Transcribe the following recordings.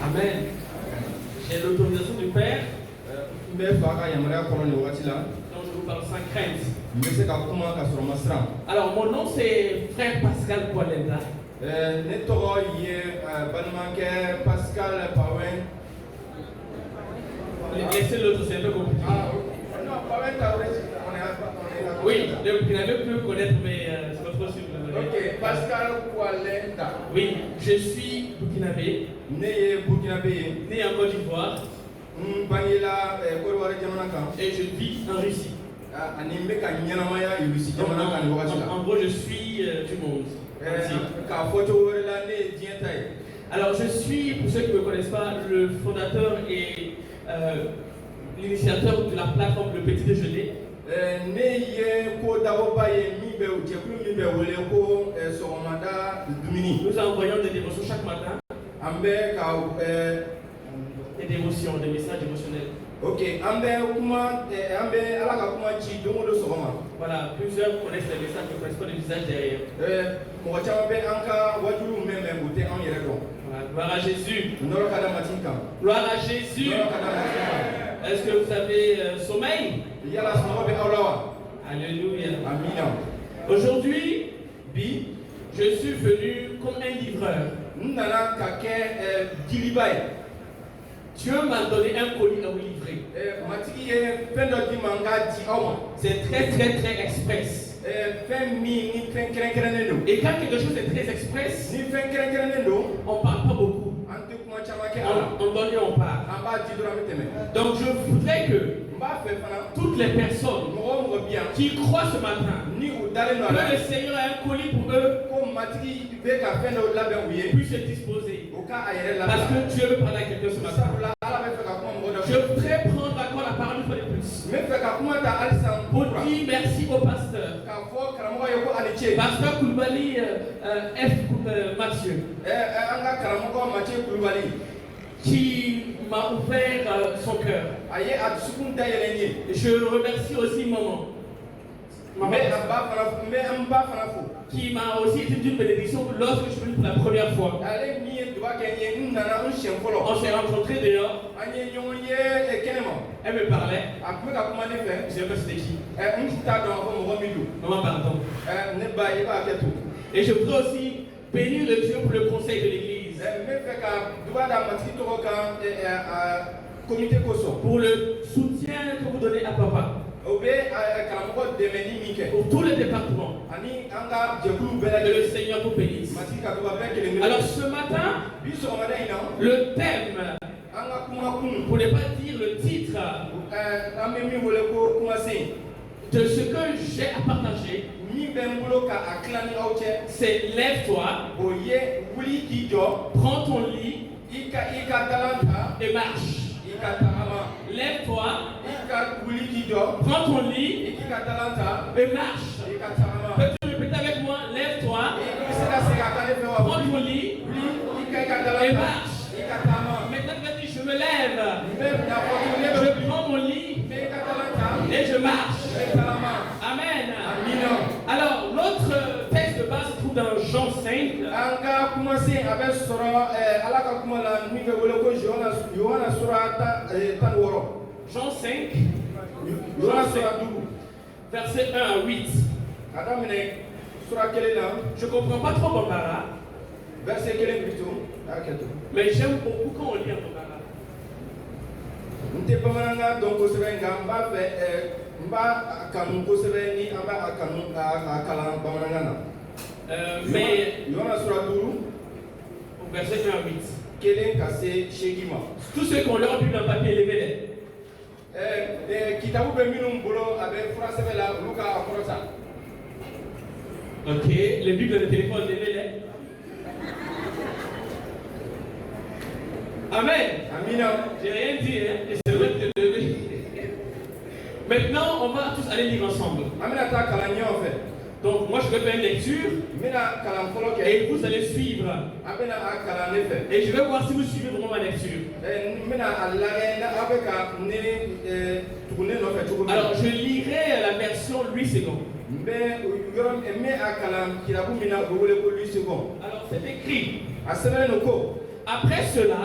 Amen. J'ai l'autorisation du Père. Donc je vous parle sans crainte. Alors mon nom c'est Frère Pascal Koualenda. Laissez l'autre, c'est un peu compliqué. Oui, le Burkinabé peut connaître, mais c'est pas trop simple. Ok, Pascal Koualenda. Oui, je suis Burkinabé. Né en Côte d'Ivoire. Et je vis en Russie. En gros, je suis du monde. Alors, je suis, pour ceux qui ne me connaissent pas, le fondateur et l'initiateur de la plateforme Le Petit Déjeuner. Nous envoyons des dévotions chaque matin. Des dévotions, des messages émotionnels. Ok, voilà, plusieurs connaissent les messages, ne connaissent pas le visage derrière. Voilà, gloire à Jésus. Gloire à Jésus. Est-ce que vous avez sommeil? Alléluia. Aujourd'hui, je suis venu comme un livreur. Dieu m'a donné un colis à vous livrer. C'est très express. Et quand quelque chose est très express, on ne parle pas beaucoup. On donne et on parle. Donc je voudrais que toutes les personnes qui croient ce matin que le Seigneur a un colis pour eux puissent se disposer. Parce que Dieu veut parler à quelqu'un ce matin. Je voudrais prendre encore la parole une fois de plus pour dire merci au pasteur. Pasteur Koulibaly F. Mathieu, qui m'a ouvert son cœur. Je remercie aussi maman. Qui m'a aussi été d'une bénédiction lorsque je suis venu pour la première fois. On s'est rencontrés dehors. Elle me parlait. Je sais pas c'était qui. Maman, pardon. Et je voudrais aussi bénir le Dieu pour le conseil de l'église. Pour le soutien que vous donnez à papa. Pour tous les départements. Que le Seigneur vous bénisse. Alors ce matin, le thème, pour ne pas dire le titre, de ce que j'ai à partager, c'est lève-toi, prends ton lit et marche. Lève-toi, prends ton lit et marche. Peux-tu répéter avec moi? Lève-toi, prends ton lit et marche. Maintenant, je me lève, je prends mon lit et je marche. Amen. Alors, l'autre texte de base se trouve dans Jean 5. Jean 5, verset 1 à 8. Je ne comprends pas trop Bambara, mais j'aime beaucoup quand on lit en Bambara. Mais verset 1 à 8. Tous ceux qui ont leur Bible en papier, levez-les. Ok, les Bibles de téléphone, levez-les. Amen. J'ai rien dit, hein? Et c'est vrai que lever. Maintenant, on va tous aller lire ensemble. Donc, moi je vais faire une lecture et vous allez suivre. Et je vais voir si vous suivez vraiment ma lecture. Alors, je lirai la version 8 secondes. Alors, c'est écrit. Après cela,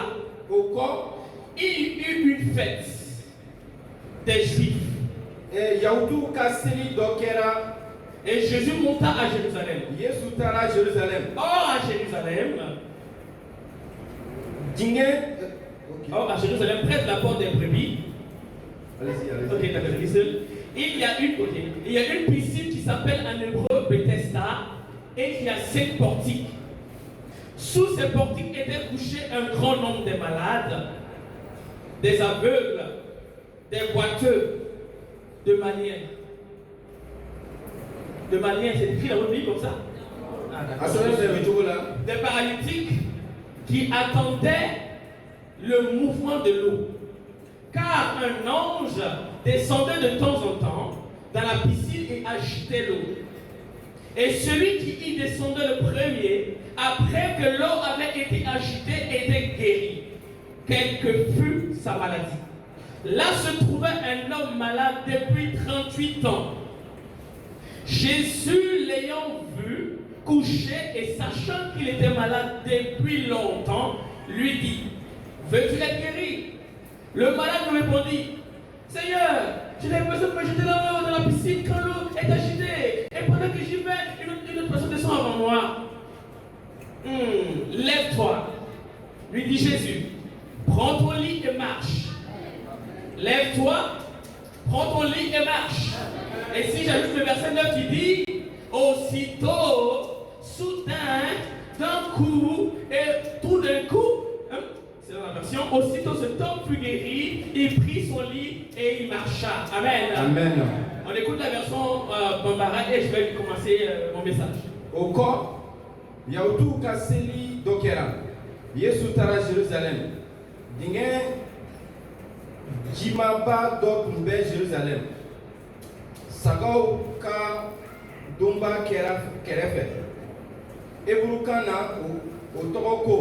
il y eut une fête des Juifs. Et Jésus monta à Jérusalem. Or à Jérusalem, près de la porte des brebis, il y a une piscine qui s'appelle en hébreu Bethesda et qui a 5 portiques. Sous ces portiques étaient couchés un grand nombre de malades, des aveugles, des boiteux, de manière, c'est écrit dans votre Bible comme ça? Des paralytiques qui attendaient le mouvement de l'eau. Car un ange descendait de temps en temps dans la piscine et agitait l'eau. Et celui qui y descendait le premier, après que l'eau avait été agitée, était guéri, quelle que fût sa maladie. Là se trouvait un homme malade depuis 38 ans. Jésus, l'ayant vu couché et sachant qu'il était malade depuis longtemps, lui dit: veux-tu être guéri? Le malade lui répondit: Seigneur, je n'ai besoin de me jeter dans la piscine quand l'eau est agitée. Et pendant que j'y vais, une autre personne descend avant moi. Lève-toi, lui dit Jésus. Prends ton lit et marche. Lève-toi, prends ton lit et marche. Et si j'ajoute le verset 9 qui dit: aussitôt, soudain, d'un coup, et tout d'un coup, c'est dans la version, aussitôt cet homme fut guéri, il prit son lit et il marcha. Amen. Amen. On écoute la version Bambara et je vais commencer mon message. Au corps, Yautu Kaseli Dokera, Yesu Tara Jérusalem, Dingen Jimaba Dokumbe Jérusalem, Sagau Ka Dumba Kerefe, Eburukana Otoko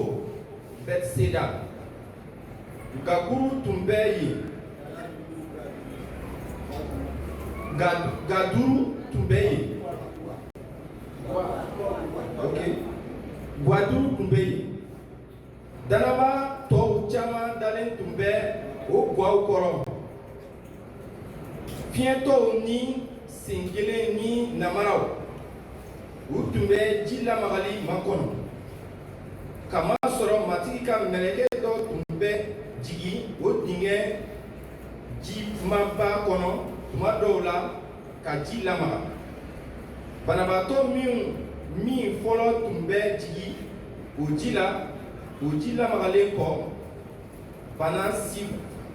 Betseda. Gaguru Tumbeyi Gaduru Tumbeyi. Ok. Guaduru Tumbeyi. Danaba to chama dalen tumbe o gwa ukoro. Fiento ni singile ni namarao. Utumbe jila magali makono. Kama soro matika meleke do tumbe jigi o dinge jimaba kono tuma dola ka jila maga. Banabato mi folo tumbe jigi o jila magale ko bana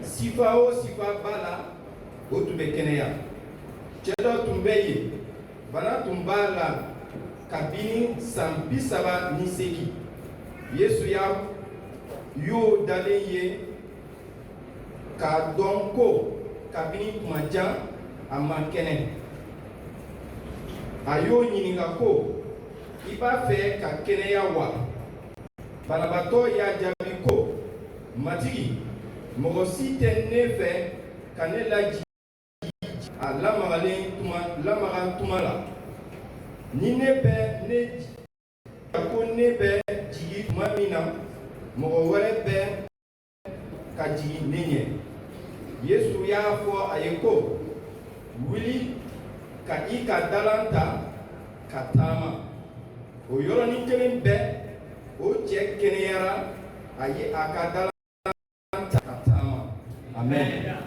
sifa bala o tumbe keneya. Chedo tumbe ye bana tumbala kabini sambi saba niseki. Yesu ya yo dale ye ka donko kabini kumaja amakene ayo nyininga ko iba fe ka kene ya wa banabato ya jabi ko matigi mogosi tenne fe kanela ji alamagale tumala nine be ne ko ne be jigi mamina mo wale be ka jigi nenye. Yesu ya fo ayeko wili ka ika dalanta katama o yoro ni kelen be o che keneyara aye aka dalanta katama. Amen.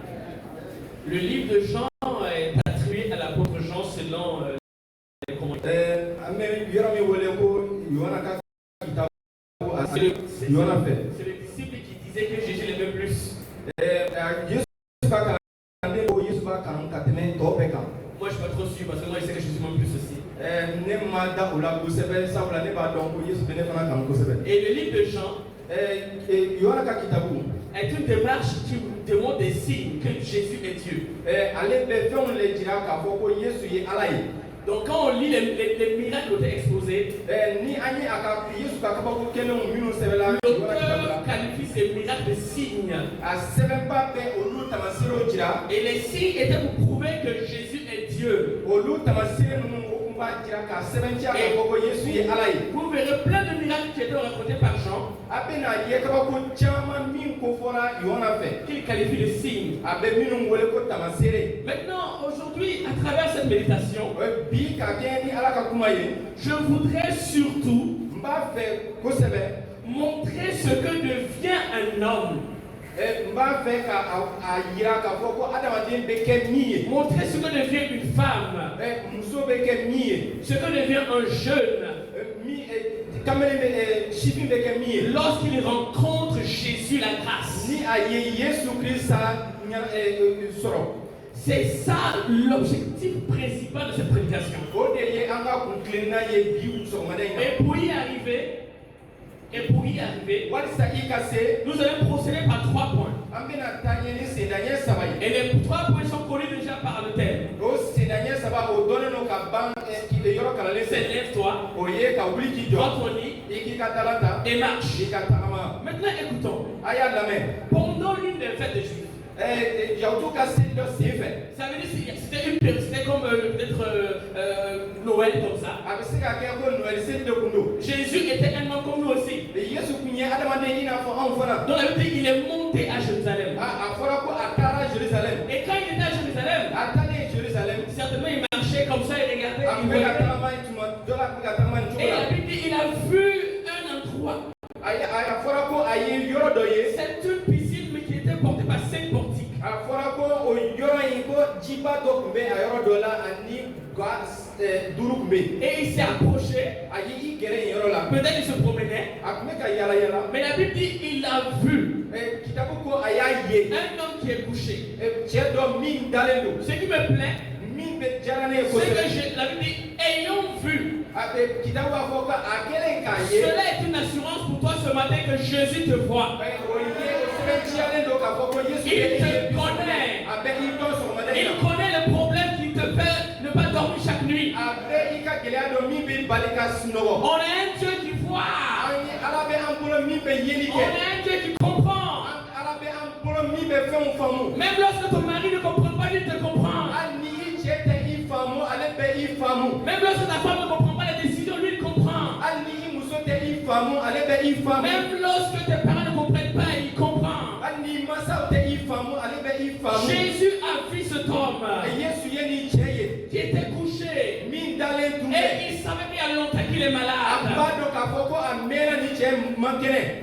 Le livre de Jean est attribué à l'apôtre Jean selon les commentaires. C'est le disciple qui disait que Jésus l'aimait plus. Moi je suis pas trop sûr parce que moi je sais que Jésus m'aime plus aussi. Et le livre de Jean est une démarche qui demande des signes que Jésus est Dieu. Donc quand on lit les miracles qui ont été exposés, l'auteur qualifie ces miracles de signes. Et les signes étaient pour prouver que Jésus est Dieu. vous verrez plein de miracles qui étaient racontés par Jean, qu'il qualifie de signes. Maintenant, aujourd'hui, à travers cette méditation, je voudrais surtout montrer ce que devient un homme. Montrer ce que devient une femme. Ce que devient un jeune. Lorsqu'il rencontre Jésus, la grâce. C'est ça l'objectif principal de cette prédication. Et pour y arriver, nous allons procéder par 3 points. Et les 3 points sont connus déjà par le thème. C'est lève-toi, prends ton lit et marche. Maintenant écoutons. Pendant l'une des fêtes de Juifs, ça veut dire que c'était comme peut-être Noël comme ça. Jésus était un homme comme nous aussi. Donc la Bible dit qu'il est monté à Jérusalem. Et quand il était à Jérusalem, certainement il marchait comme ça, il regardait. Et la Bible dit qu'il a vu un endroit. C'est une piscine mais qui était portée par 5 portiques. Et il s'est approché. Peut-être il se promenait. Mais la Bible dit qu'il a vu un homme qui est couché. Ce qui me plaît, c'est que la Bible dit ayant vu. Cela est une assurance pour toi ce matin que Jésus te voit. Il te connaît. Il connaît le problème qui te fait ne pas dormir chaque nuit. On est un Dieu qui voit. On est un Dieu qui comprend. Même lorsque ton mari ne comprend pas, lui te comprend. Même lorsque ta femme ne comprend pas les décisions, lui il comprend. Même lorsque tes parents ne comprennent pas, il comprend. Jésus a vu cet homme qui était couché et il savait qu'il y a longtemps qu'il est malade.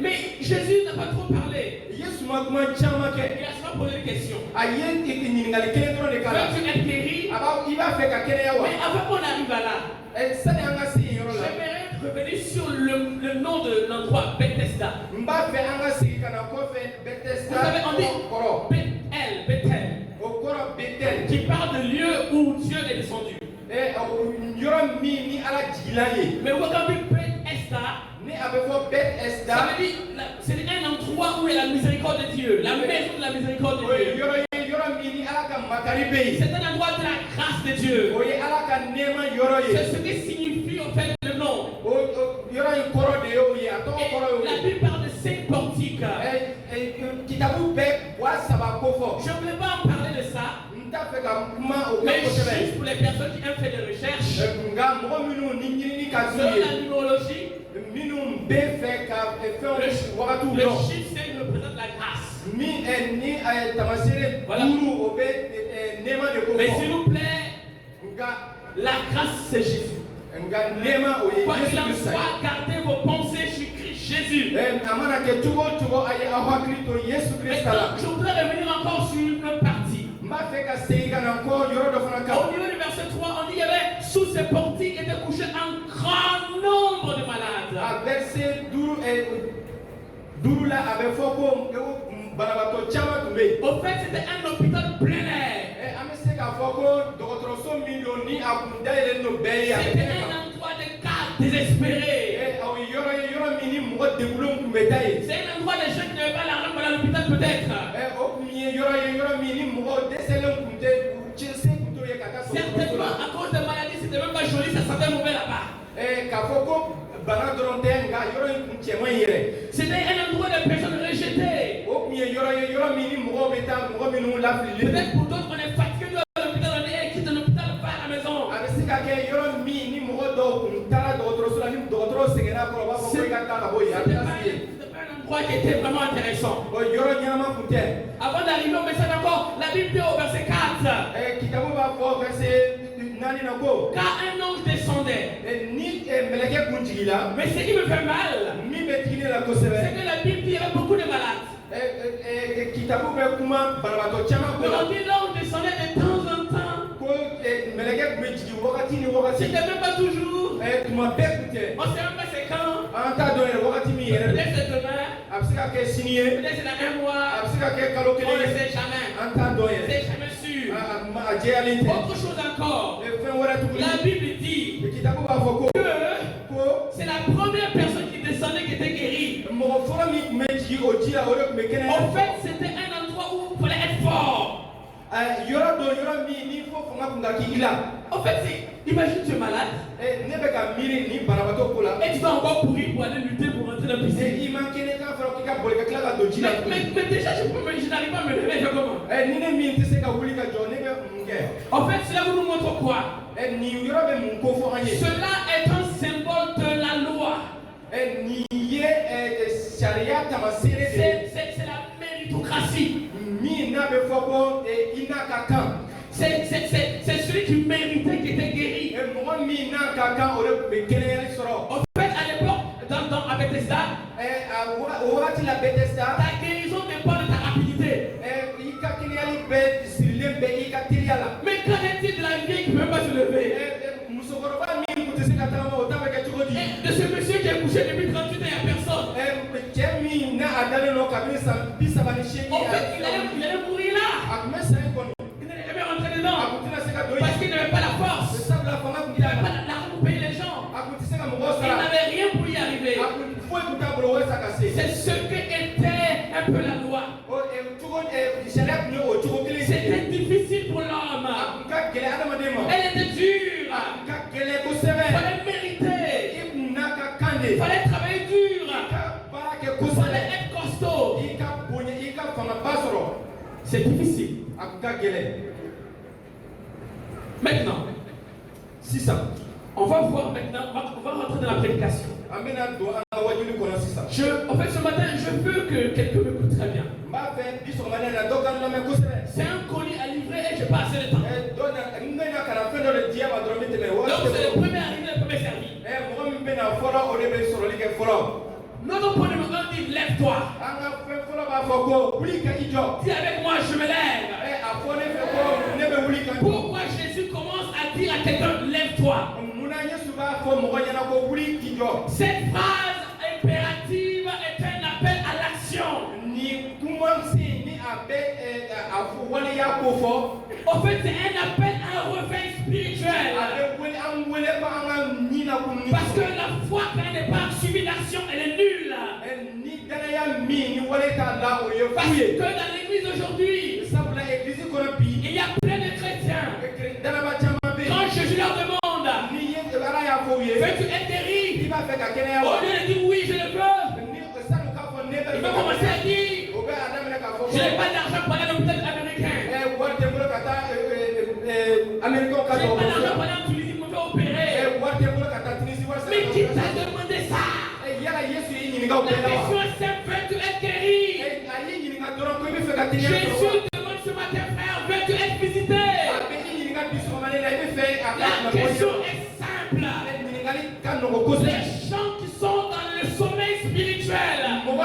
Mais Jésus n'a pas trop parlé. Il a seulement posé une question. Veux-tu être guéri? Mais avant qu'on arrive à là, j'aimerais revenir sur le nom de l'endroit Bethesda. Vous savez, on dit Bethel, qui parle de lieu où Dieu est descendu. Mais vous avez Bethesda, ça veut dire c'est un endroit où il y a la miséricorde de Dieu, la maison de la miséricorde de Dieu. C'est un endroit de la grâce de Dieu. C'est ce qui signifie en fait le nom. Et la Bible parle de 5 portiques. Je ne voulais pas en parler de ça. Mais juste pour les personnes qui ont fait des recherches sur la numérologie, le chiffre 5 représente la grâce. Voilà. Mais s'il vous plaît, la grâce c'est Jésus. Quoi qu'il en soit, gardez vos pensées sur Christ Jésus. Maintenant, je voudrais revenir encore sur une partie. Au niveau du verset 3, on dit qu'il y avait sous ces portiques étaient couchés un grand nombre de malades. Au fait, c'était un hôpital plein air. C'était un endroit de cas désespérés. C'est un endroit de gens qui n'avaient pas l'argent pour aller à l'hôpital peut-être. Certainement à cause de maladies, c'était même pas joli, ça sentait mauvais là-bas. C'était un endroit de personnes rejetées. Peut-être pour d'autres on est fatigué de l'hôpital, on est quitte l'hôpital, pas à la maison. qui était vraiment intéressant. Avant d'arriver au message encore, la Bible dit au verset 4. Car un ange descendait. Mais ce qui me fait mal, c'est que la Bible dit qu'il y avait beaucoup de malades. On dit l'ange descendait de temps en temps. C'était même pas toujours. On sait même pas c'est quand. Peut-être c'est demain. Peut-être c'est dans un mois. On ne sait jamais. C'est jamais sûr. Autre chose encore. La Bible dit que c'est la première personne qui descendait qui était guérie. En fait, c'était un endroit où il fallait être fort. En fait, imagine tu es malade. Et tu vas encore courir pour aller lutter pour rentrer dans la piscine. Mais déjà, je n'arrive pas à me lever. Je comment? En fait, cela vous nous montre quoi? Cela est un symbole de la loi. C'est la méritocratie. C'est celui qui méritait qui était guéri. En fait, à l'époque, à Bethesda, ta guérison dépend de ta rapidité. Mais qu'en est-il de la vieille qui ne peut pas se lever? Et de ce monsieur qui est couché depuis 38 ans, il n'y a personne. En fait, il allait mourir là. Il n'allait jamais rentrer dedans. Parce qu'il n'avait pas la force. Il n'avait pas l'argent pour payer les gens. Il n'avait rien pour y arriver. C'est ce que était un peu la loi. C'était difficile pour l'homme. Elle était dure. Il fallait mériter. Il fallait travailler dur. Il fallait être costaud. C'est difficile. Maintenant, on va voir maintenant, on va rentrer dans la prédication. En fait, ce matin, je veux que quelqu'un m'écoute très bien. C'est un colis à livrer et je passe le temps. Donc, c'est le premier arrivé, le premier servi. Notre point numéro 1 dit lève-toi. Dis avec moi, je me lève. Pourquoi Jésus commence à dire à quelqu'un lève-toi? Cette phrase impérative est un appel à l'action. En fait, c'est un appel à un réveil spirituel. Parce que la foi, quand elle n'est pas suivie d'action, elle est nulle. Parce que dans l'église aujourd'hui, il y a plein de chrétiens. Quand Jésus leur demande, veux-tu être guéri? Au lieu de dire oui, je le veux, il va commencer à dire je n'ai pas d'argent pour aller à l'hôpital américain. Je n'ai pas d'argent pour aller en Tunisie pour me faire opérer. Mais qui t'a demandé ça? La question est simple, veux-tu être guéri? Jésus demande ce matin, frère, veux-tu être visité? La question est simple. Les gens qui sont dans le sommeil spirituel ont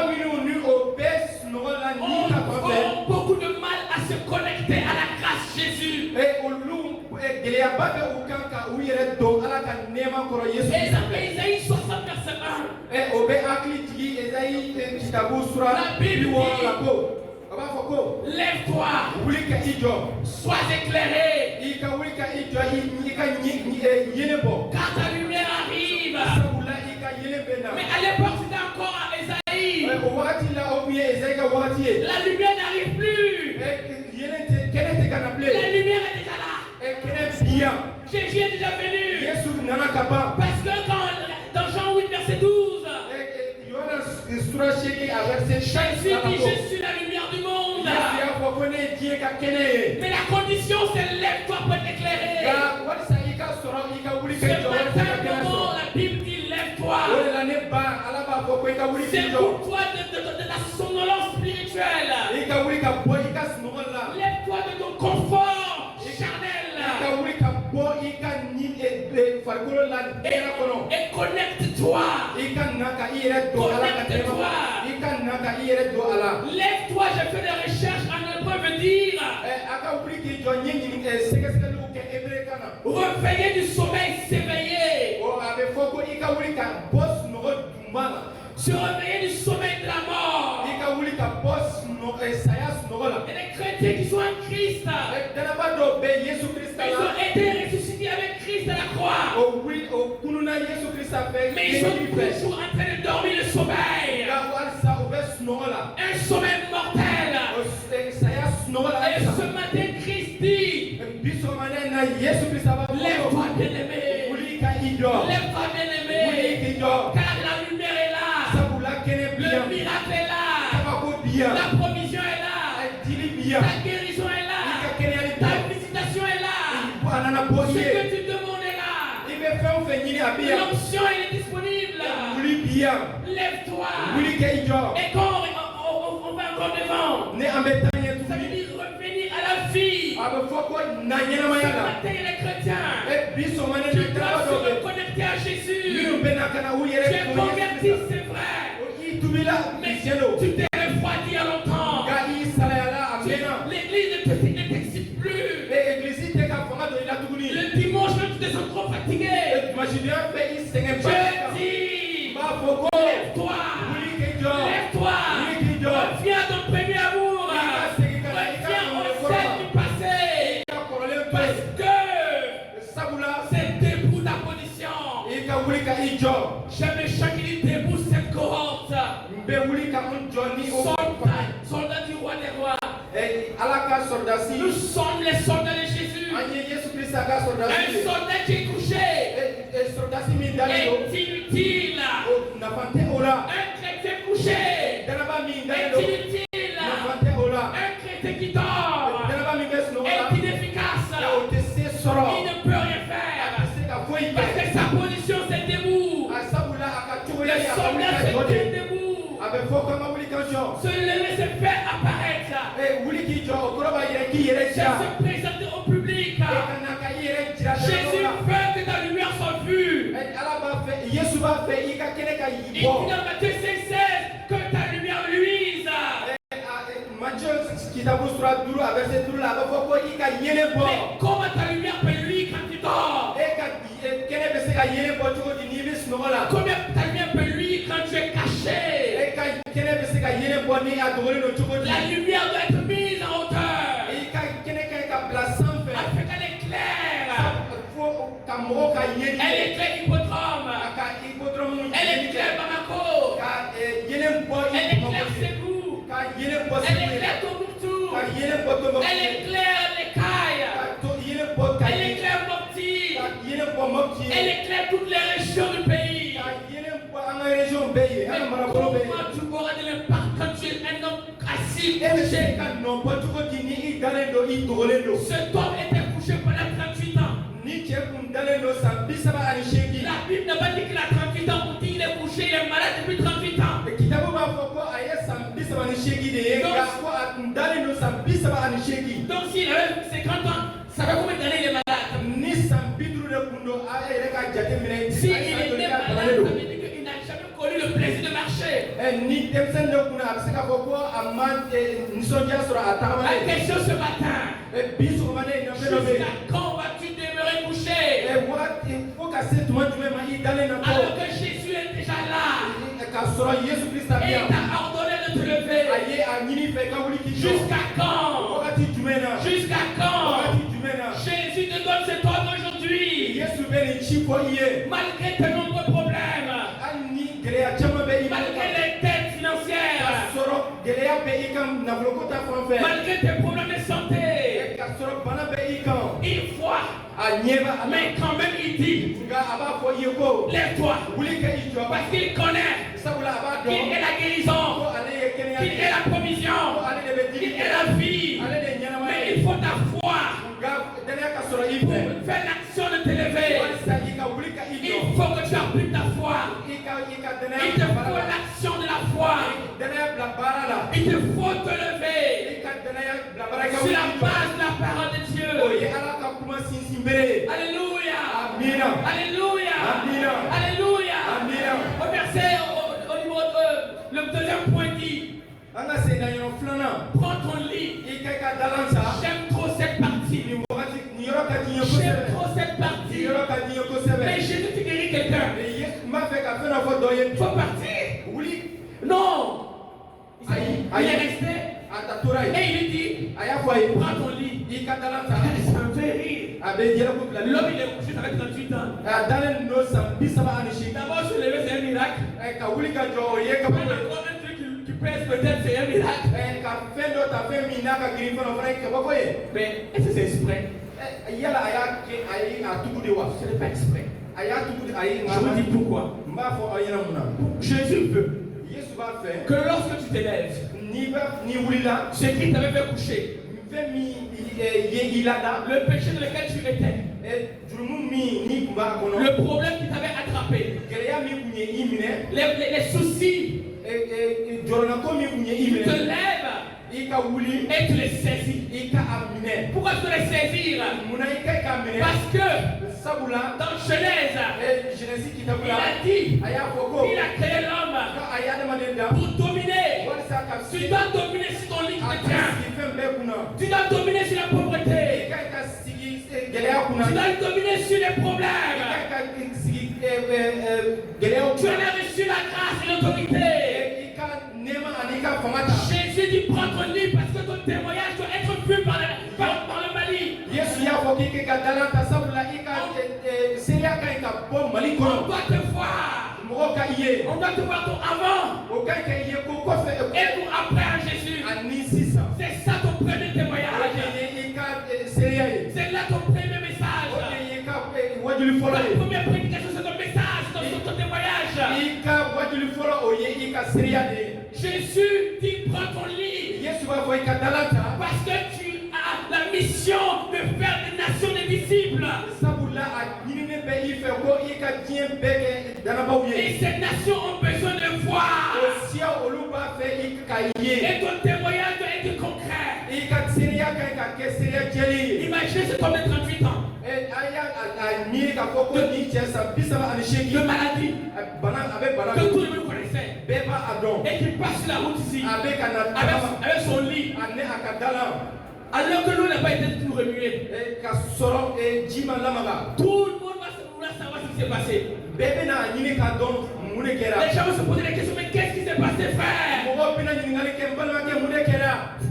beaucoup de mal à se connecter à la grâce de Jésus. Ésaïe 60 verset 1. La Bible dit lève-toi, sois éclairé, car ta lumière arrive. Mais à l'époque c'était encore à Ésaïe. La lumière n'arrive plus. La lumière est déjà là. Jésus est déjà venu. Parce que dans Jean 8 verset 12, Jésus dit je suis la lumière du monde. Mais la condition c'est lève-toi pour être éclairé. Ce matin, la Bible dit lève-toi. C'est pour toi de ta somnolence spirituelle. Lève-toi de ton confort charnel. Et connecte-toi. Connecte-toi. Lève-toi, j'ai fait des recherches en hébreu veut dire réveiller du sommeil, s'éveiller. Se réveiller du sommeil de la mort. Et les chrétiens qui sont en Christ, ils ont été ressuscités avec Christ à la croix. Mais ils sont toujours en train de dormir le sommeil. Un sommeil mortel. Et ce matin, Christ dit, lève-toi bien-aimé. Lève-toi bien-aimé. Car la lumière est là. Le miracle est là. La provision est là. Ta guérison est là. Ta visitation est là. Ce que tu demandes est là. L'option est disponible. Lève-toi. Et quand on va encore devant, ça veut dire revenir à la vie. Ce matin, les chrétiens, tu dois se reconnecter à Jésus. Tu es converti, c'est vrai. Mais tu t'es refroidi à longtemps. L'église ne t'excite plus. Le dimanche, tu te sens trop fatigué. Je dis, lève-toi. Lève-toi. Reviens à ton premier amour. Reviens au sel du passé. Parce que c'est debout ta position. J'aime le chant qui dit debout cette cohorte. Soldats du roi des rois. Nous sommes les soldats de Jésus. Un soldat qui est couché est inutile. Un chrétien couché est inutile. Un chrétien qui dort est inefficace. Il ne peut rien faire. Parce que sa position c'est debout. Le soldat se tient debout. Se lever, se faire apparaître. Se présenter au public. Jésus veut que ta lumière soit vue. Il dit dans Matthieu 5,16 que ta lumière luise. Mais comment ta lumière peut luire quand tu dors? Combien ta lumière peut luire quand tu es caché? La lumière doit être mise en hauteur. Afin qu'elle éclaire. Elle éclaire Hippodrome. Elle éclaire Bamako. Elle éclaire Ségou. Elle éclaire Tombouctou. Elle éclaire les Cailles. Elle éclaire Mopti. Elle éclaire toutes les régions du pays. Comment tu auras de l'impact quand tu es un homme assis couché? Cet homme était couché pendant 38 ans. La Bible n'a pas dit qu'il a 38 ans pour dire qu'il est couché, il est malade depuis 38 ans. Donc s'il avait 50 ans, ça fait combien d'années il est malade? S'il est né malade, ça veut dire qu'il n'a jamais connu le plaisir de marcher. La question ce matin, jusqu'à quand vas-tu demeurer couché? Alors que Jésus est déjà là. Et il t'a ordonné de te lever. Jusqu'à quand? Jusqu'à quand? Jésus te donne cet ordre aujourd'hui. Malgré tes nombreux problèmes, malgré les dettes financières, malgré tes problèmes de santé, il voit. Mais quand même il dit, lève-toi. Parce qu'il connaît qu'il est la guérison, qu'il est la provision, qu'il est la vie. Mais il faut ta foi pour faire l'action de t'élever. Il faut que tu appliques ta foi. Il te faut l'action Il te faut te lever sur la base de la parole de Dieu. Alléluia. Alléluia. Alléluia. Au verset, au niveau le deuxième point dit, prends ton lit. J'aime trop cette partie. J'aime trop cette partie. Mais Jésus te guérit quelqu'un. Il faut partir. Non. Il est resté. Et il lui dit, prends ton lit. Ça me fait rire. L'homme il est couché, ça fait 38 ans. D'abord se lever c'est un miracle. Tu pèses peut-être c'est un miracle. Mais est-ce que c'est exprès? Ce n'est pas exprès. Je vous dis pourquoi. Jésus veut que lorsque tu t'élèves, ce qui t'avait fait coucher, le péché dans lequel tu étais, le problème qui t'avait attrapé, les soucis, tu te lèves et tu les saisis. Pourquoi tu dois les saisir? Parce que dans Genèse, il a dit, il a créé l'homme pour dominer. Tu dois dominer sur ton lit qui te tient. Tu dois dominer sur la pauvreté. Tu dois dominer sur les problèmes. Tu as reçu la grâce et l'autorité. Jésus dit prends ton lit parce que ton témoignage doit être vu par le Mali. On doit te voir. On doit te voir ton avant et ton après en Jésus. C'est ça ton premier témoignage. C'est là ton premier message. La première prédication c'est ton message, ton témoignage. Jésus dit prends ton lit parce que tu as la mission de faire des nations des disciples. Et ces nations ont besoin de voir. Et ton témoignage doit être concret. Imaginez cet homme de 38 ans de maladie que tout le monde connaissait et qui passe la route ici avec son lit alors que l'eau n'a pas été tout remué. Tout le monde va savoir ce qui s'est passé. Les gens vont se poser des questions, mais qu'est-ce qui s'est passé, frère?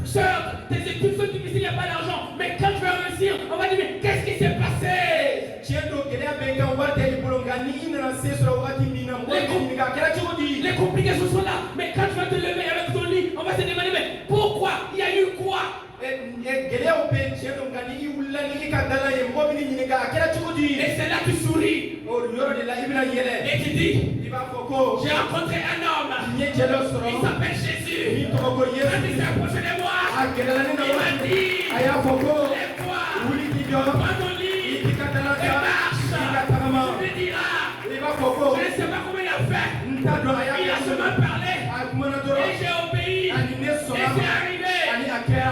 Sœur, tes études sont difficiles, il n'y a pas d'argent, mais quand tu vas réussir, on va dire, mais qu'est-ce qui s'est passé? Les complications sont là, mais quand tu vas te lever avec ton lit, on va se demander, mais pourquoi? Il y a eu quoi? Et c'est là que tu souris. Et tu dis, j'ai rencontré un homme. Il s'appelle Jésus. Quand il s'est approché de moi, il m'a dit, lève-toi, prends ton lit et marche. Tu me diras, je ne sais pas comment il a fait. Il a seulement parlé et j'ai obéi et c'est arrivé.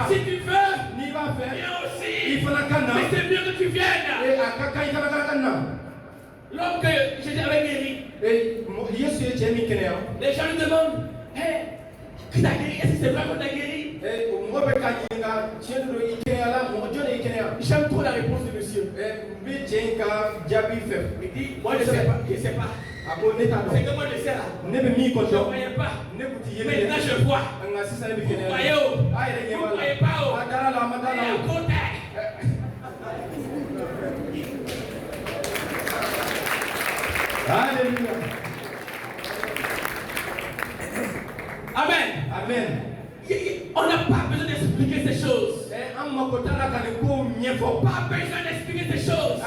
Si tu veux, viens aussi. Mais c'est mieux que tu viennes. L'homme que j'étais avec guéri, les gens lui demandent, hey, qui t'a guéri? Est-ce que c'est vrai qu'on t'a guéri? J'aime trop la réponse de monsieur. Il dit, moi je ne sais pas. C'est que moi je sais là. Je ne voyais pas. Maintenant je vois. Vous voyez où? Vous ne voyez pas où? Et à côté. Alléluia. Amen. Amen. On n'a pas besoin d'expliquer ces choses. Pas besoin d'expliquer ces choses.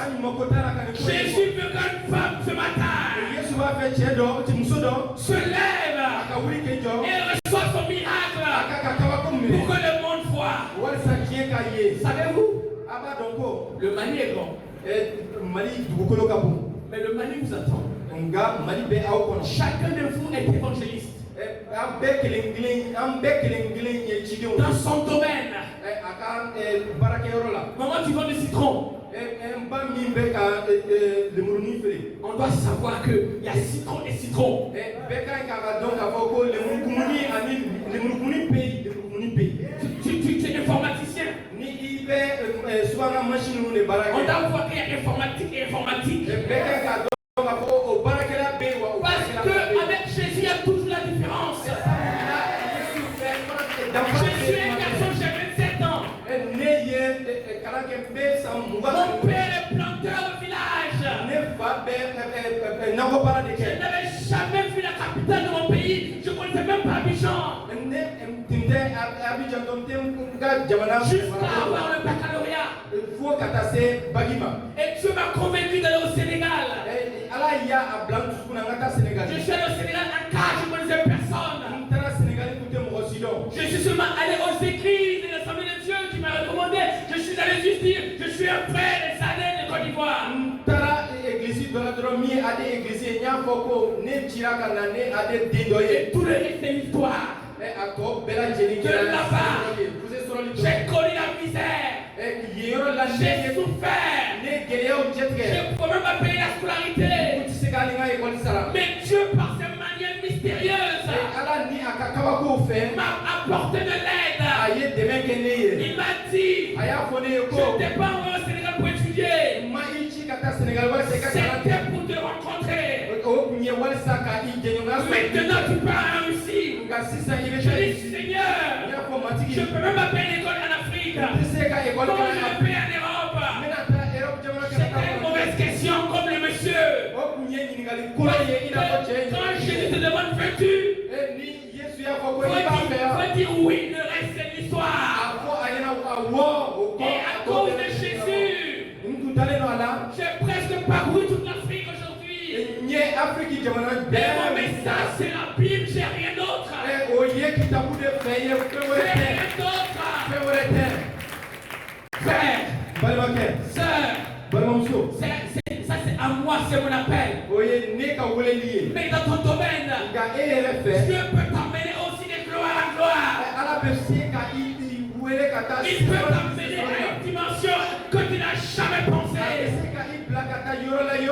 Jésus veut qu'une femme ce matin se lève et reçoit son miracle pour que le monde voit. Savez-vous? Le Mali est grand. Mais le Mali vous attend. Chacun de vous est évangéliste. dans son domaine. Maman, tu vends des citrons. On doit savoir qu'il y a citron et citron. Tu es informaticien. On doit voir qu'il y a informatique et informatique. Parce qu'avec Jésus, il y a toujours la différence. Je suis un garçon, j'ai 27 ans. Mon père est planteur au village. Je n'avais jamais vu la capitale de mon pays. Je ne connaissais même pas Abidjan. Jusqu'à avoir le baccalauréat. Et Dieu m'a convaincu d'aller au Sénégal. Je suis allé au Sénégal à car je ne connaissais personne. Je suis seulement allé aux églises de l'Assemblée de Dieu qui m'a recommandé. Je suis allé juste dire, je suis un frère des Sadènes de Côte d'Ivoire. Et tout le reste c'est l'histoire. De là-bas, j'ai connu la misère. J'ai souffert. Je ne pouvais même pas payer la scolarité. Mais Dieu, par ses manières mystérieuses, m'a apporté de l'aide. Il m'a dit, je n'étais pas envoyé au Sénégal pour étudier. C'était pour te rencontrer. Maintenant tu pars en Russie. Je dis, Seigneur, je ne peux même pas payer l'école en Afrique. Comment je vais payer en Europe? C'était une mauvaise question comme le monsieur. Quand Jésus te demande, veux-tu? Faut dire oui, le reste c'est l'histoire. Et à cause de Jésus, j'ai presque parcouru toute l'Afrique aujourd'hui. Et mon message c'est la Bible, j'ai rien d'autre. J'ai rien d'autre. Frère, sœur, ça c'est à moi, c'est mon appel. Mais dans ton domaine, Dieu peut t'emmener aussi de gloire à gloire. Il peut t'emmener à une dimension que tu n'as jamais pensé.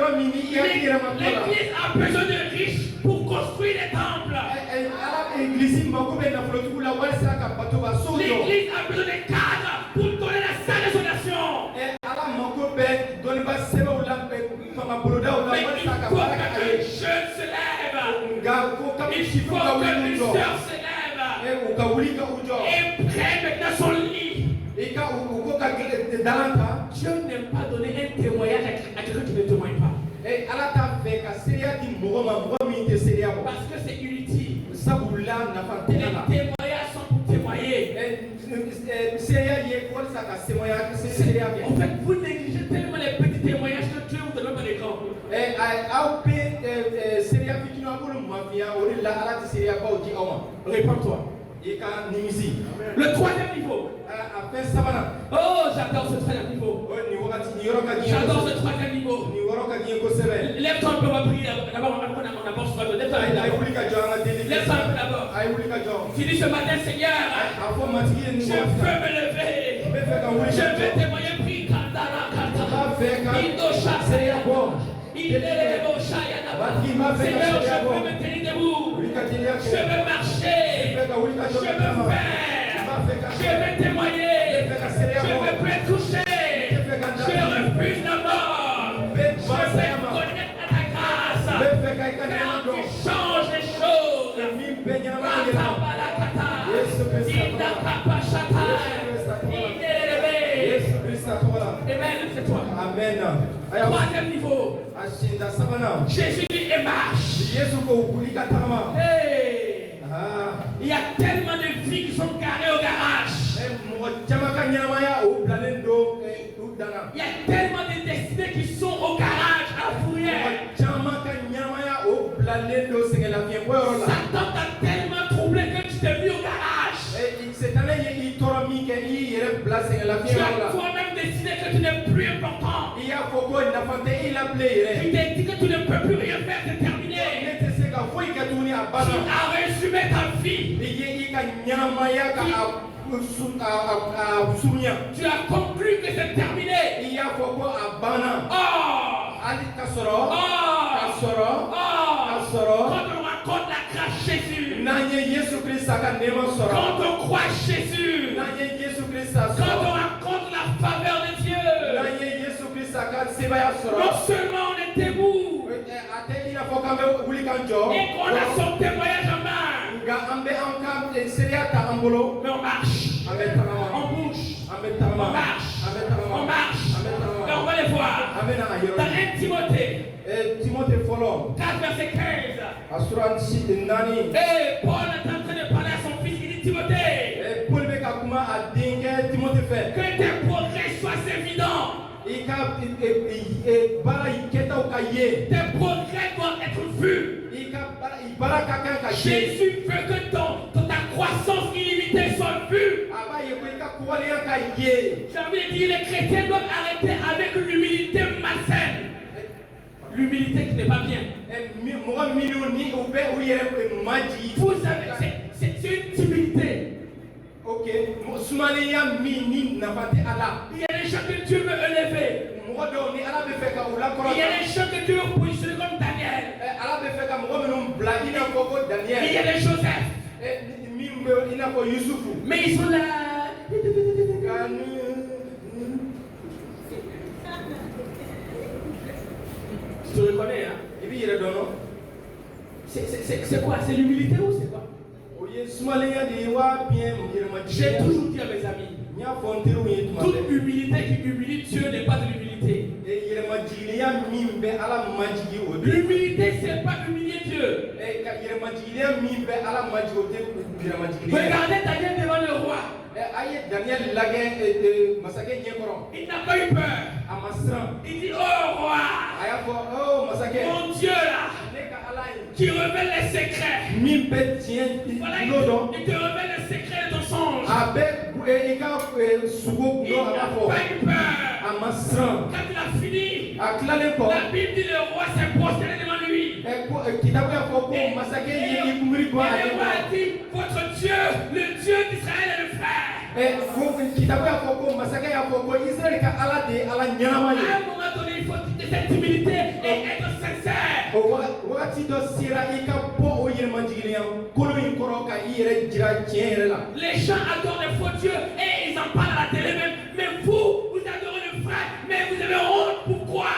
L'église a besoin de riches pour construire les temples. L'église a besoin de cadres pour donner la satisfaction. Mais il faut qu'un jeune se lève. Il faut qu'une sœur se lève. Et prenne maintenant son lit. Dieu n'aime pas donner un témoignage à quelqu'un qui ne témoigne pas. Parce que c'est inutile. Les témoignages sont pour témoigner. En fait, vous négligez tellement les petits témoignages que Dieu vous donne pas les grands. Réponds-toi. Le troisième niveau. Oh, j'adore ce troisième niveau. J'adore ce troisième niveau. Lève-toi un peu, on va prier. D'abord, on aborde ce matin. Lève-toi un peu d'abord. Tu dis ce matin, Seigneur, je veux me lever. Je veux témoigner. Prie, Seigneur, je veux me tenir debout. Je veux marcher. Je veux faire. Je veux témoigner. Je veux plus être touché. Je refuse la mort. Je veux connaître ta grâce. Car tu changes les choses. Amen, c'est toi. Amen. Troisième niveau. Jésus dit et marche. Hey. Il y a tellement de vies qui sont garées au garage. Il y a tellement de destinées qui sont au garage à la fourrière. Satan t'a tellement troublé que tu t'es mis au garage. Tu as toi-même décidé que tu n'es plus important. Tu t'es dit que tu ne peux plus rien faire, c'est terminé. résumé ta vie. Tu as conclu que c'est terminé. Quand on raconte la grâce Jésus, quand on croit Jésus, quand on raconte la faveur de Dieu, non seulement on est debout, et qu'on a son témoignage en main, mais on marche, on bouge, on marche, et on va les voir. Dans 1 Timothée 4 verset 15, et Paul est en train de parler à son fils, il dit Timothée, que tes progrès soient évidents. Tes progrès doivent être vus. Jésus veut que ta croissance illimitée soit vue. J'ai envie de dire, les chrétiens doivent arrêter avec l'humilité malsaine. L'humilité qui n'est pas bien. Vous savez, c'est une timidité. Il y a des gens que Dieu veut élever. Il y a des gens que Dieu veut positionner comme Daniel. Il y a des Joseph. Mais ils sont là. Tu te reconnais, hein? C'est quoi? C'est l'humilité ou c'est quoi? J'ai toujours dit à mes amis, toute humilité qui humilie Dieu n'est pas de l'humilité. L'humilité, c'est pas humilier Dieu. Regardez Daniel devant le roi. Il n'a pas eu peur. Il dit, oh roi, mon Dieu là, qui révèle les secrets. Voilà, il te révèle les secrets de ton songe. Il n'a pas eu peur. Quand il a fini, la Bible dit le roi s'est prosterné devant lui. Et le roi a dit, votre Dieu, le Dieu d'Israël est le frère. À un moment donné, il faut quitter cette humilité et être sincère. Les gens adorent les faux dieux et ils en parlent à la télé même. Mais vous adorez le frère, mais vous avez honte. Pourquoi?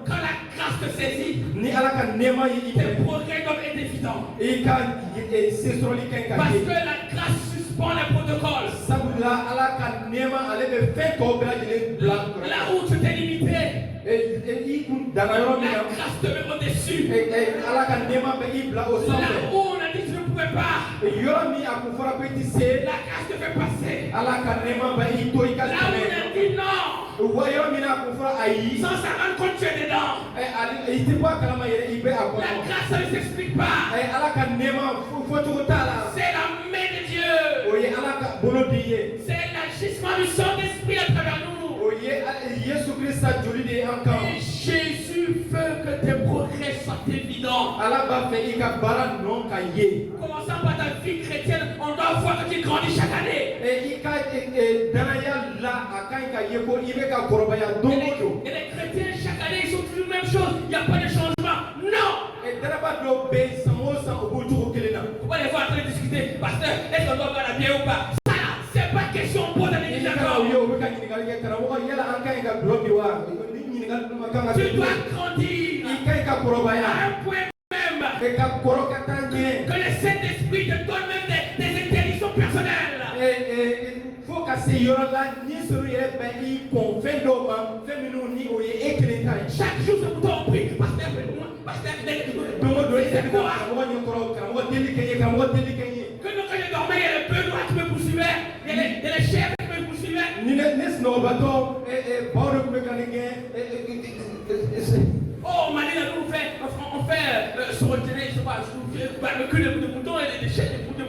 Quand la grâce te saisit, tes progrès doivent être évidents. Parce que la grâce suspend les protocoles. Là où tu t'es limité, la grâce te met au-dessus. Là où on a dit que tu ne pouvais pas, la grâce te fait passer. Là où on a dit non, sans s'en rendre compte tu es dedans. La grâce ne s'explique pas. C'est la main de Dieu. C'est l'agissement du Saint-Esprit à travers nous. Et Jésus veut que tes progrès soient évidents. Commençons par ta vie chrétienne, on doit voir que tu grandis chaque année. Et les chrétiens chaque année ils sont toujours la même chose. Il n'y a pas de changement. Non. Il ne faut pas les voir en train de discuter. Pasteur, est-ce qu'on doit voir la bière ou pas? Ça, c'est pas question pour la l'église encore. Tu dois grandir à un point même que le Saint-Esprit te donne même des interdictions personnelles. Chaque jour, c'est pour toi on prie. Pasteur, c'est quoi? Que quand je dormais, il y a le peu noir qui me poursuivait. Il y a les chefs qui me poursuivaient. Oh, Manila, nous on fait se retirer, je sais pas, le cul de mouton et des chefs de mouton.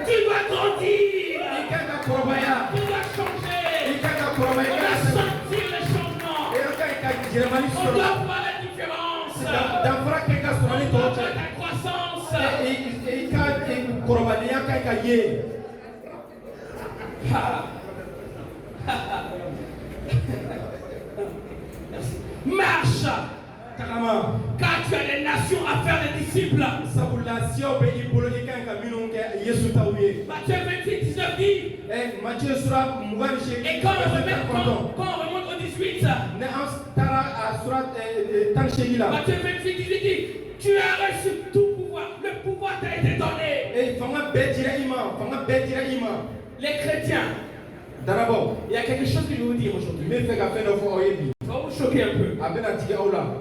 Tu dois grandir. Tu dois changer. On doit sentir le changement. On doit voir la différence. On doit voir ta croissance. Marche. Car tu as des nations à faire des disciples. Matthieu 28, 19 dit. Et quand on remonte au 18, Matthieu 28, 18 dit, tu as reçu tout pouvoir. Le pouvoir t'a été donné. Les chrétiens, il y a quelque chose que je vais vous dire aujourd'hui. Ça va vous choquer un peu.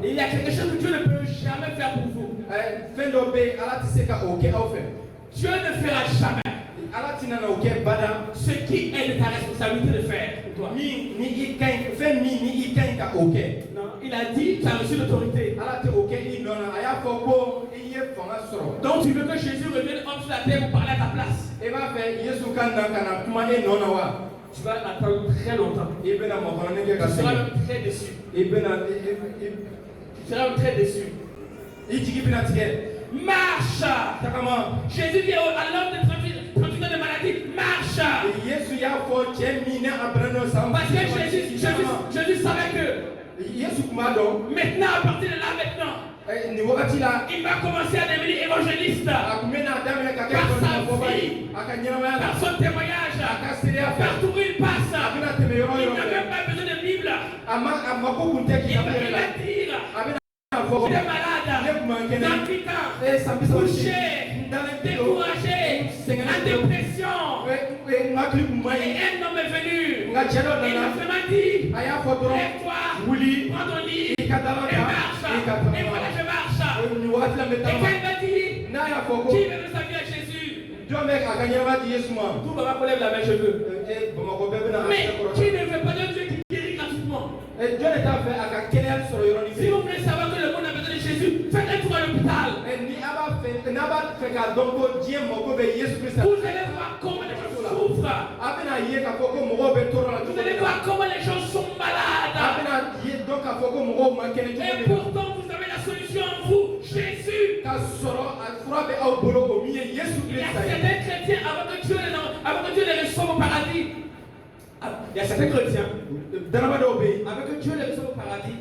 Il y a quelque chose que Dieu ne peut jamais faire pour vous. Dieu ne fera jamais ce qui est de ta responsabilité de faire pour toi. Non, il a dit, tu as reçu l'autorité. Donc tu veux que Jésus revienne homme sur la terre pour parler à ta place. Tu vas attendre très longtemps. Tu seras même très déçu. Tu seras même très déçu. Marche. Jésus dit à l'homme de 38 ans de maladie, marche. Parce que Jésus savait que maintenant, à partir de là, il va commencer à devenir évangéliste. Par sa vie, par son témoignage, partout où il passe. Il n'a même pas besoin de Bible. Il va dire, il est malade, impuissant, couché, découragé, en dépression. Et un homme est venu. Il m'a vraiment dit, lève-toi, prends ton lit et marche. Et voilà, je marche. Et quand il m'a dit, qui veut sa vie à Jésus? Tout va relève la main, je veux. Mais qui ne veut pas de Dieu qui guérit gratuitement? Si vous voulez savoir que le monde a besoin de Jésus, faites un tour à l'hôpital. Vous allez voir comment les gens souffrent. Vous allez voir comment les gens sont malades. Et pourtant vous avez la solution en vous, Jésus. Il y a certains chrétiens avant que Dieu les reçoive au paradis. Il y a certains chrétiens avec que Dieu les reçoive au paradis.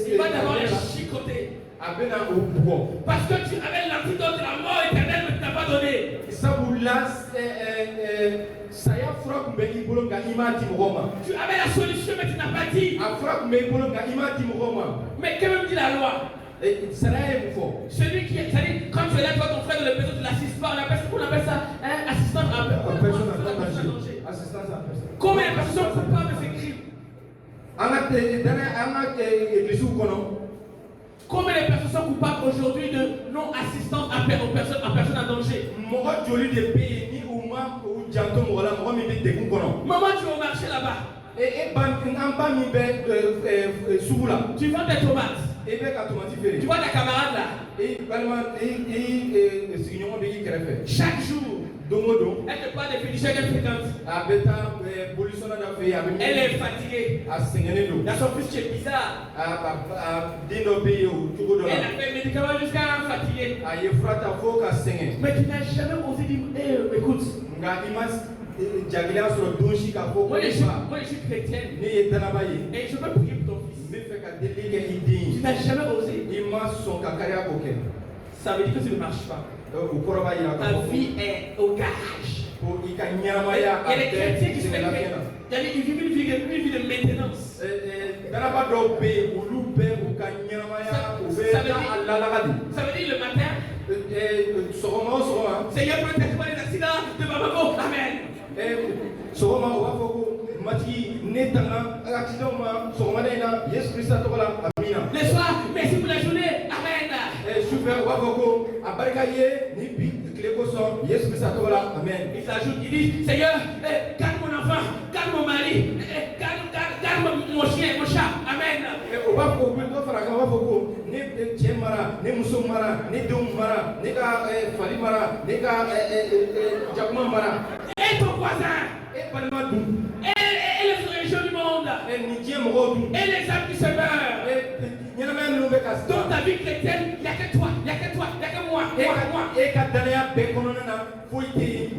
Il va d'abord les chicoter. Parce que tu avais l'antidote de la mort éternelle mais tu n'as pas donné. Tu avais la solution mais tu n'as pas dit. Mais que même dit la loi? Celui qui est, c'est-à-dire, quand tu es là, toi, ton frère de la maison, tu l'assistes pas, on appelle ça assistance à danger. Combien de personnes sont coupables de ces crimes? Combien de personnes sont coupables aujourd'hui de non-assistance aux personnes en danger? Maman, tu vas au marché là-bas. Tu vends des tomates. Tu vois ta camarade là. Chaque jour, elle te parle des féticheurs qu'elle fréquente. Elle est fatiguée. Dans son fils qui est bizarre. Elle a fait médicaments jusqu'à fatiguer. Mais tu n'as jamais osé dire, écoute. Moi je suis chrétienne. Et je veux prier pour ton fils. Tu n'as jamais osé. Ça veut dire que tu ne marches pas. Ta vie est au garage. Il y a des chrétiens qui se ils vivent une vie de maintenance. Ça veut dire le matin, Seigneur, protège-moi des accidents de ma maman. Amen. Le soir, merci pour la journée. Amen. Il s'ajoute, il dit, Seigneur, garde mon enfant, garde mon mari, garde mon chien, mon chat. Amen. cɛ mara ne muso mara ne denw mara ne ka fali mara ne ka jakuma mara. Et ton voisin. Balima dun. Et les régions du monde. Ni diɲɛ mɔgɔw dun. Et les âmes qui se meurent. ɲɛnamaya minnu bɛ ka. Dans ta vie chrétienne, il n'y a que toi, il n'y a que toi, il n'y a que moi. E ka danaya bɛɛ kɔnɔna na foyi tɛ yen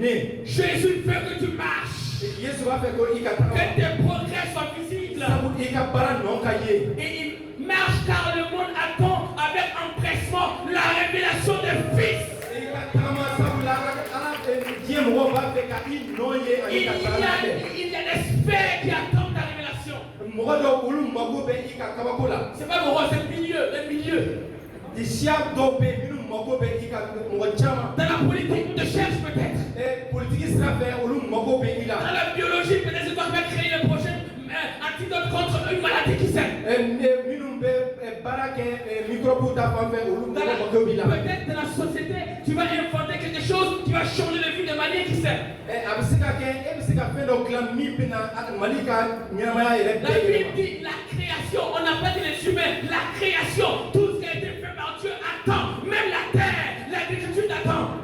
ne. Jésus veut que tu marches. Yesu b'a fɛ ko i ka tagama. Que tes progrès soient visibles. Sabu i ka baara nɔ ka ye. Et il marche car le monde attend avec empressement la révélation des fils. I ka tagama sabula ala diɲɛ mɔgɔw b'a fɛ ka i nɔ ye ani ka tagama kɛ. Il y a des sphères qui attendent ta révélation. Mɔgɔ dɔw olu mago bɛ i ka kabako la. C'est pas mon rôle, c'est le milieu. Di siya dɔw bɛ yen minnu mago bɛ i ka mɔgɔ caman. Dans la politique, on te cherche peut-être. Politiki sira fɛ olu mago bɛ i la. Dans la biologie, peut-être c'est toi qui vas créer le prochain antidote contre une maladie qui sait. Minnu bɛ baara kɛ microbe ta fan fɛ olu mago b'i la. Peut-être dans la société, tu vas inventer quelque chose qui va changer la vie de manière qui sait. A bɛ se ka kɛ e bɛ se ka fɛn dɔ dilan min bɛ na Mali ka ɲɛnamaya yɛrɛ La bɛɛ Bible yɛlɛma. dit la création, on n'a pas dit les humains, la création, tout ce qui a été fait par Dieu attend, même la terre, l'agriculture attend.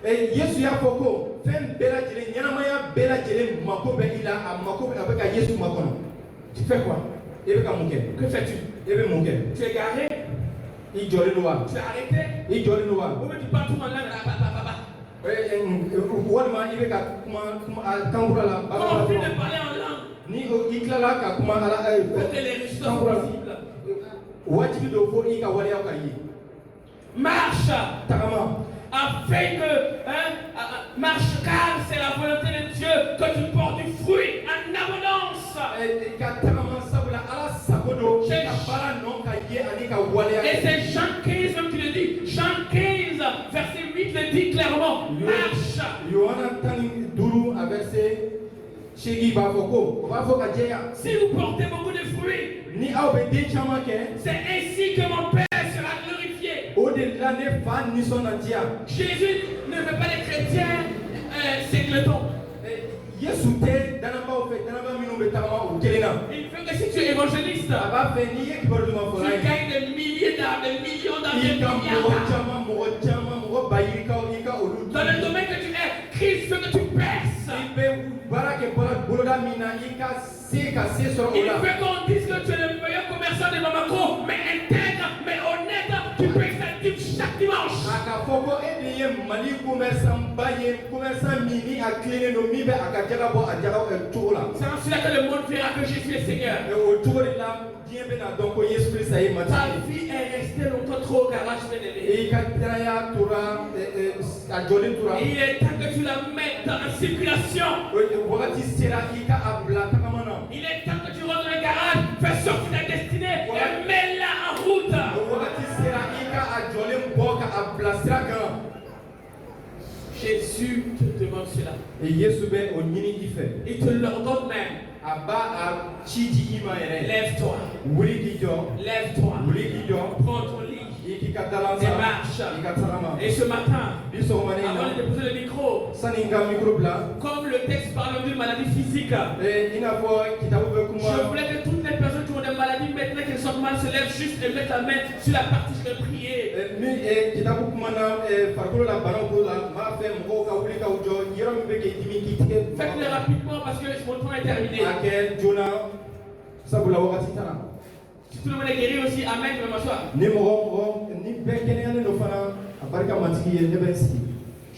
Yesu y'a fɔ ko fɛn bɛɛ lajɛlen ɲɛnamaya bɛɛ lajɛlen mako bɛ i la a bɛ ka Yesu makɔnɔ. Tu fais quoi? I bɛ ka mun kɛ? Que fais-tu? I bɛ mun kɛ? Tu es garé? I jɔlen don wa? Tu es arrêté? I jɔlen don wa? Ou bien tu parles tout en langue là. Walima i bɛ ka kuma kankura la. Quand on finit de parler en langue, Ni i tilala ka kuma ala pour que les résultats soient possibles. wajibi don fo i ka waleyaw ka ye. Marche! Tagama. Afin que, marche car c'est la volonté de Dieu que tu portes du fruit en abondance. Ka tagama sabula ala sago don i ka baara nɔ ka ye ani ka waleya. Et c'est Jean 15 même qui le dit. Jean 15 verset 8 le dit clairement. Marche. Yohana 15 a verset 8 b'a fɔ ko o b'a fɔ ka jɛya. Si vous portez beaucoup de fruits, Ni aw bɛ den caman kɛ. c'est ainsi que mon Père sera glorifié. O de la ne fa nisɔndiya. Jésus ne veut pas les chrétiens singletons. Yesu tɛ danabaaw fɛ danaba minnu bɛ tagama o kelen na. Il veut que si tu es évangéliste, A b'a fɛ n'i ye kibaru duman fɔ tu gagnes des milliers d'argent, des millions d'argent, des i ka milliards. mɔgɔ caman mɔgɔ bayirikaw i ka olu. Dans le domaine que tu es, Christ veut que tu perces. I bɛ baara kɛ boloda min na i ka se sɔrɔ Il o la. veut qu'on dise que tu es le meilleur commerçant de Bamako, mais intègre, mais honnête, tu payes ta dîme chaque dimanche. A ka fɔ ko e de ye Mali commerçantba ye commerçant min ni a tilennen don min bɛ a ka jaga bɔ a jaga cogo la. C'est en cela que le monde verra que Jésus est Seigneur. O cogo de la diɲɛ bɛna dɔn ko Yesu Kirista ye Ta matigi vie est restée longtemps trop au garage, bien-aimé. ye. I ka tiraya tora a jɔlen tora. Il est temps que tu la mettes en circulation. Wagati sera i ka a bila tagama na. Il est temps que tu rentres dans le garage, fais sortir ta destinée et mets-la en route. Wagati sera i ka a jɔlen bɔ ka a bila sira kan. Jésus te demande cela. Yesu bɛ o ɲini i fɛ. Il te l'ordonne même. A b'a a ci di i ma yɛrɛ. Lève-toi. Wuli k'i jɔ. Lève-toi. Wuli k'i jɔ. Prends ton lit. I k'i ka dalan Et san. marche. I ka tagama. Et ce matin, Bi sɔgɔmada in avant na. de déposer le micro, Sani n ka micro bila. comme le texte parle d'une maladie physique, I n'a fɔ kitabu bɛ je kuma. voulais que toutes les personnes qui ont des maladies, maintenant qu'elles sont mal, se lèvent juste et mettent la main sur la partie je vais prier. Ni kitabu kuma na farikolo la banaw ko la n b'a fɛ mɔgɔw ka wuli k'aw jɔ yɔrɔ min bɛ k'i dimi k'i tigɛ. Faites-le rapidement parce que mon temps est terminé. A kɛ joona sabula wagati t'a la. Si tout le monde est guéri aussi, amen, je vais m'asseoir. Ni mɔgɔ ni bɛɛ kɛnɛyalen don fana a barika matigi ye ne bɛ n sigi.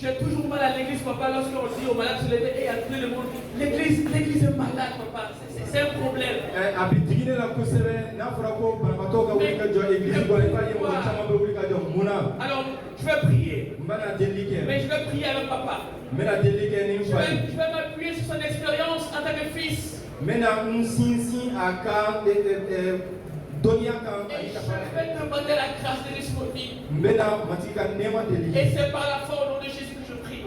J'ai toujours mal à l'église, papa, lorsqu'on dit aux malades de se lever et appeler le monde. L'église est malade, papa. C'est un problème. A bɛ digi ne la kosɛbɛ n'a fɔra ko banabaatɔw ka wuli ka jɔ église kɔnɔ i b'a ye mɔgɔ caman bɛ wuli ka jɔ mun na. Alors, je vais prier. N bɛna delili kɛ. Mais je vais prier avec papa. N bɛna delili kɛ ni n fa ye. Je vais m'appuyer sur son expérience en tant que fils. N bɛna n sinsin a ka dɔnniya kan Et ani je ka baara kɛ. vais demander la grâce de l'esprit. N bɛna matigi ka nɛɛma deli. Et c'est par la foi au nom de Jésus que je prie.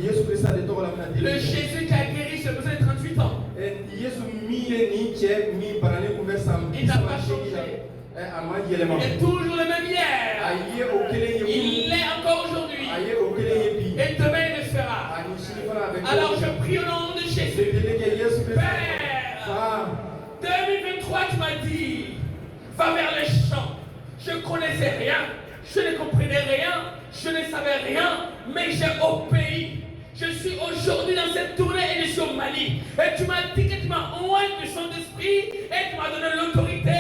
Yesu Kirista de tɔgɔ la n bɛna Le delili kɛ. Jésus qui a guéri ce besoin de 38 ans. Yesu min ye nin cɛ min banalen kun bɛ san Il n'a pas 38 la changé. a ma yɛlɛma. Il est toujours le même A hier. ye o kelen ye Il l'est encore aujourd'hui. a ye o kelen ye bi. Et demain il le fera. Ani sini fana a bɛ kɛ. Alors je prie au nom de Je Jésus. delili kɛ Yesu Kirista. Père, Fa 2023 tu m'as dit, va vers les champs. Je ne connaissais rien, je ne comprenais rien, je ne savais rien, mais j'ai obéi. Je suis aujourd'hui dans cette tournée et je suis au Mali. Et tu m'as dit que tu m'as envoyé du Saint-Esprit et tu m'as donné l'autorité.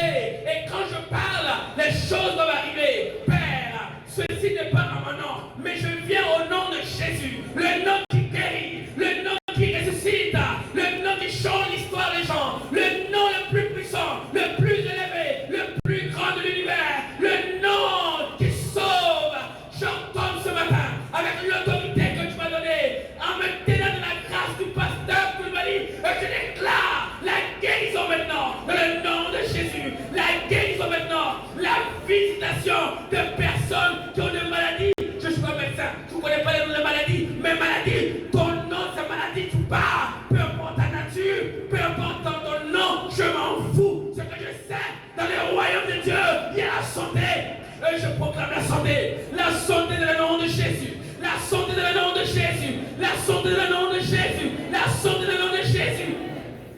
Et quand je parle, les choses doivent arriver. Père, ceci n'est pas à mon nom, mais je viens au nom de Jésus. Le nom qui guérit, le nom qui ressuscite, le nom qui change l'histoire des gens, le nom le plus puissant, le plus élevé, le plus grand de l'univers, le nom qui sauve. J'entends ce matin avec l'autorité que tu m'as donnée, en me tenant de la grâce du pasteur Koulibaly, et je déclare la guérison maintenant, dans le nom de Jésus, la guérison maintenant, la visitation de personnes qui ont des maladies. Je suis pas médecin, je ne connais pas les noms de maladies, mais maladie, ton nom c'est maladie, tu pars, peu importe ta nature, peu importe ton nom, je m'en fous. Ce que je sais, dans le royaume de Dieu, il y a la santé. Et je proclame la santé dans le nom de Jésus, la santé dans le nom de Jésus, la santé dans le nom de Jésus, la santé dans le nom de Jésus.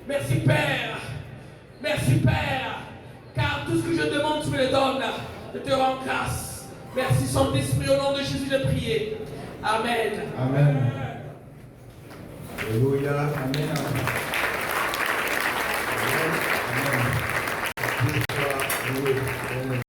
Merci Père, merci Père, car tout ce que je demande, tu me le donnes. Je te rends grâce. Merci Saint-Esprit, au nom de Jésus de prier. Amen. Amen. Alléluia. Amen.